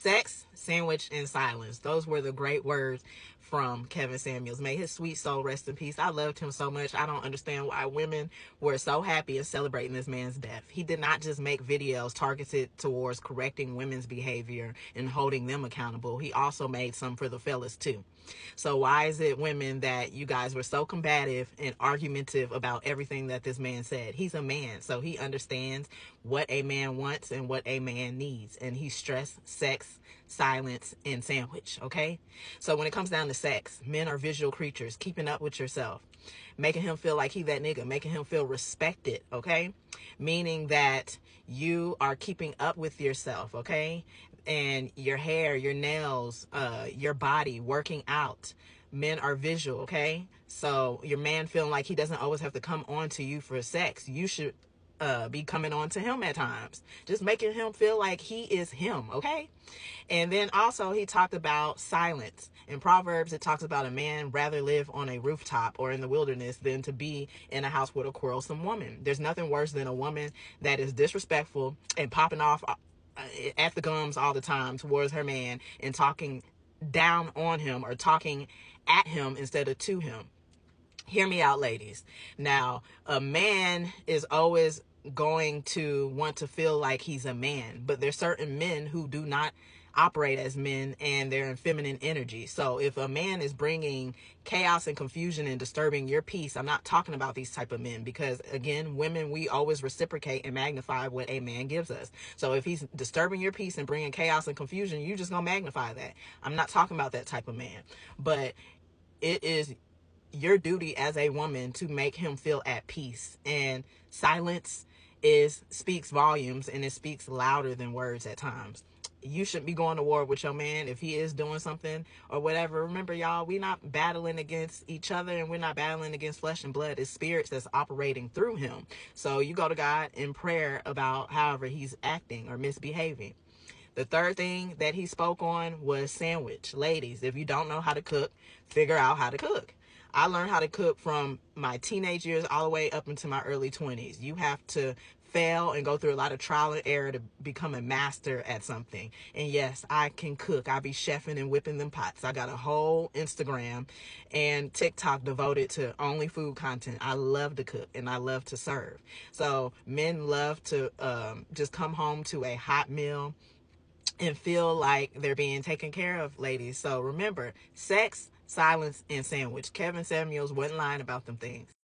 Sex, sandwich, and silence. Those were the great words from Kevin Samuels. May his sweet soul rest in peace. I loved him so much. I don't understand why women were so happy and celebrating this man's death. He did not just make videos targeted towards correcting women's behavior and holding them accountable. He also made some for the fellas too. So why is it, women, that you guys were so combative and argumentative about everything that this man said? He's a man, so he understands what a man wants and what a man needs. And he stressed sex, silence, and sandwich, okay? So when it comes down to sex, men are visual creatures. Keeping up with yourself, making him feel like he that nigga, making him feel respected, okay? Meaning that you are keeping up with yourself, okay? And your hair, your nails, your body, working out. Men are visual, okay? So your man feeling like he doesn't always have to come on to you for sex. You should be coming on to him at times, just making him feel like he is him, okay? And then also he talked about silence. In Proverbs, it talks about a man rather live on a rooftop or in the wilderness than to be in a house with a quarrelsome woman. There's nothing worse than a woman that is disrespectful and popping off at the gums all the time towards her man and talking down on him or talking at him instead of to him. Hear me out, ladies. Now, a man is always going to want to feel like he's a man, but there's certain men who do not operate as men and they're in feminine energy. So if a man is bringing chaos and confusion and disturbing your peace, I'm not talking about these type of men, because again, women, we always reciprocate and magnify what a man gives us. So if he's disturbing your peace and bringing chaos and confusion, you're just gonna magnify that. I'm not talking about that type of man, but it is your duty as a woman to make him feel at peace. And silence speaks volumes, and it speaks louder than words at times. You shouldn't be going to war with your man if he is doing something or whatever. Remember, y'all, we're not battling against each other, and we're not battling against flesh and blood. It's spirits that's operating through him. So you go to God in prayer about however he's acting or misbehaving. The third thing that he spoke on was sandwich. Ladies, if you don't know how to cook, figure out how to cook. I learned how to cook from my teenage years all the way up into my early 20s. You have to fail and go through a lot of trial and error to become a master at something. And yes, I can cook. I be chefing and whipping them pots. I got a whole Instagram and TikTok devoted to only food content. I love to cook and I love to serve. So men love to just come home to a hot meal and feel like they're being taken care of, ladies. So remember, sex, silence, and sandwich. Kevin Samuels wasn't lying about them things.